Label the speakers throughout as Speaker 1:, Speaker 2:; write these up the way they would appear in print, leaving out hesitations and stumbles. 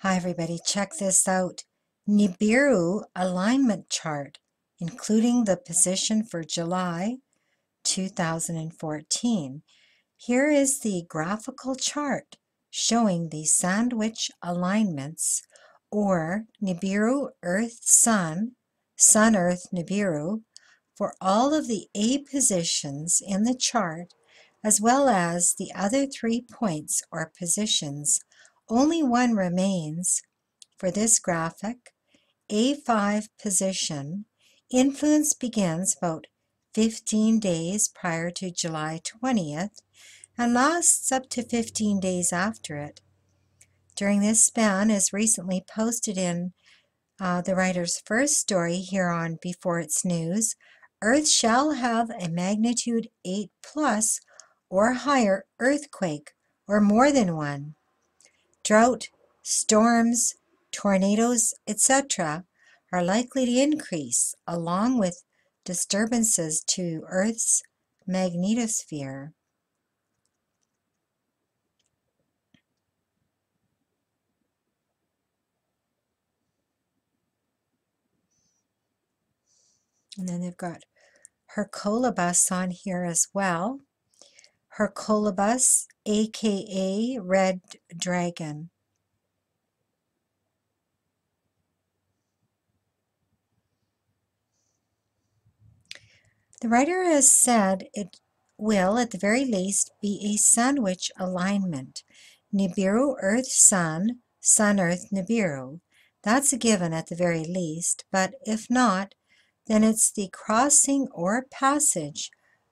Speaker 1: Hi everybody, check this out. Nibiru alignment chart, including the position for July 2014. Here is the graphical chart showing the sandwich alignments, or Nibiru Earth-Sun, Sun-Earth Nibiru, for all of the A positions in the chart, as well as the other 3 points or positions. Only one remains for this graphic, A5 position. Influence begins about 15 days prior to July 20th and lasts up to 15 days after it. During this span, as recently posted in the writer's first story here on Before It's News, Earth shall have a magnitude 8 plus or higher earthquake, or more than one. Drought, storms, tornadoes, etc. are likely to increase, along with disturbances to Earth's magnetosphere. And then they've got Hercolubus on here as well. Hercolubus, aka Red Dragon. The writer has said it will, at the very least, be a sandwich alignment. Nibiru Earth-Sun, Sun-Earth Nibiru. That's a given at the very least, but if not, then it's the crossing or passage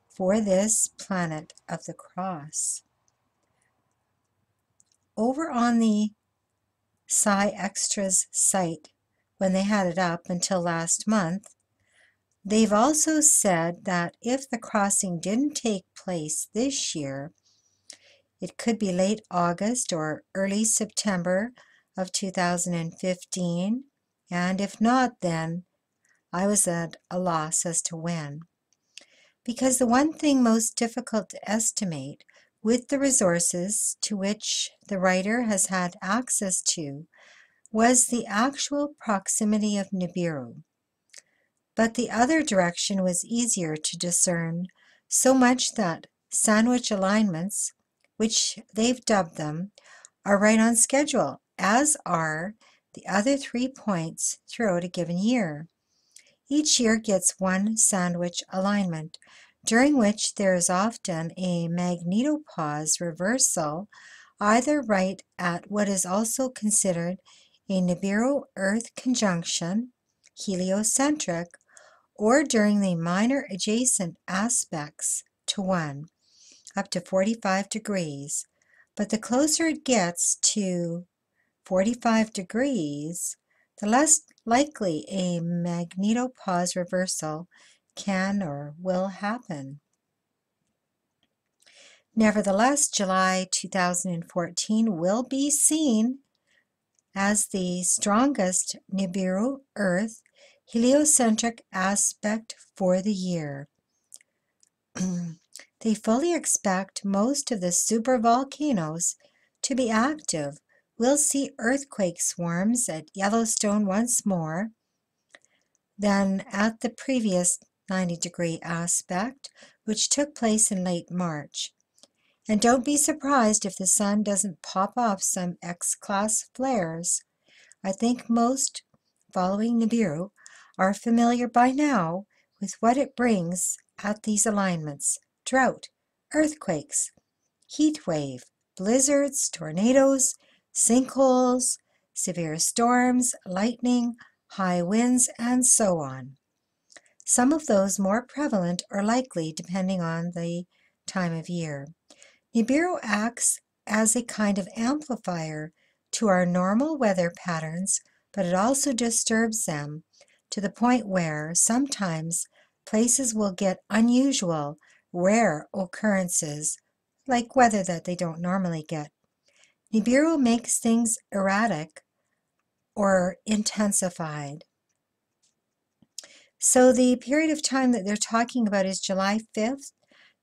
Speaker 1: for this planet of the cross. Over on the Sci Extras site, when they had it up until last month, they've also said that if the crossing didn't take place this year, it could be late August or early September of 2015, and if not, then I was at a loss as to when. Because the one thing most difficult to estimate with the resources to which the writer has had access to was the actual proximity of Nibiru. But the other direction was easier to discern, so much that sandwich alignments, which they've dubbed them, are right on schedule, as are the other 3 points throughout a given year. Each year gets one sandwich alignment, during which there is often a magnetopause reversal, either right at what is also considered a Nibiru-Earth conjunction, heliocentric, or during the minor adjacent aspects to one, up to 45 degrees. But the closer it gets to 45 degrees, the less likely a magnetopause reversal can or will happen. Nevertheless, July 2014 will be seen as the strongest Nibiru-Earth heliocentric aspect for the year. They fully expect most of the supervolcanoes to be active. We'll see earthquake swarms at Yellowstone once more than at the previous 90-degree aspect, which took place in late March. And don't be surprised if the sun doesn't pop off some X-class flares. I think most following Nibiru are familiar by now with what it brings at these alignments: drought, earthquakes, heat wave, blizzards, tornadoes, sinkholes, severe storms, lightning, high winds, and so on. Some of those more prevalent or likely depending on the time of year. Nibiru acts as a kind of amplifier to our normal weather patterns, but it also disturbs them to the point where sometimes places will get unusual, rare occurrences, like weather that they don't normally get. Nibiru makes things erratic or intensified. So the period of time that they're talking about is July 5th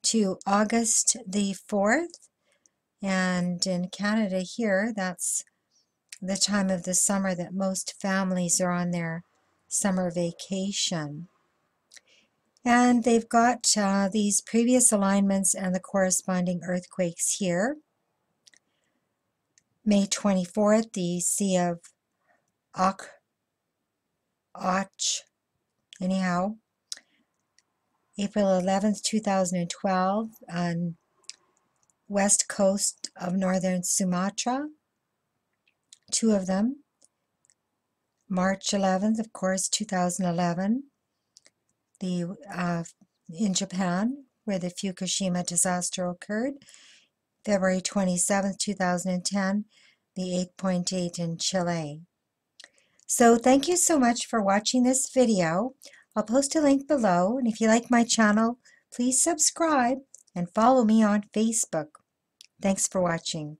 Speaker 1: to August the 4th. And in Canada here, that's the time of the summer that most families are on their summer vacation. And they've got these previous alignments and the corresponding earthquakes here. May 24th, the Sea of Och, anyhow. April 11th, 2012, on west coast of northern Sumatra, 2 of them. March 11th, of course, 2011, in Japan, where the Fukushima disaster occurred. February 27th, 2010, the 8.8 in Chile. So thank you so much for watching this video. I'll post a link below, and if you like my channel, please subscribe and follow me on Facebook. Thanks for watching.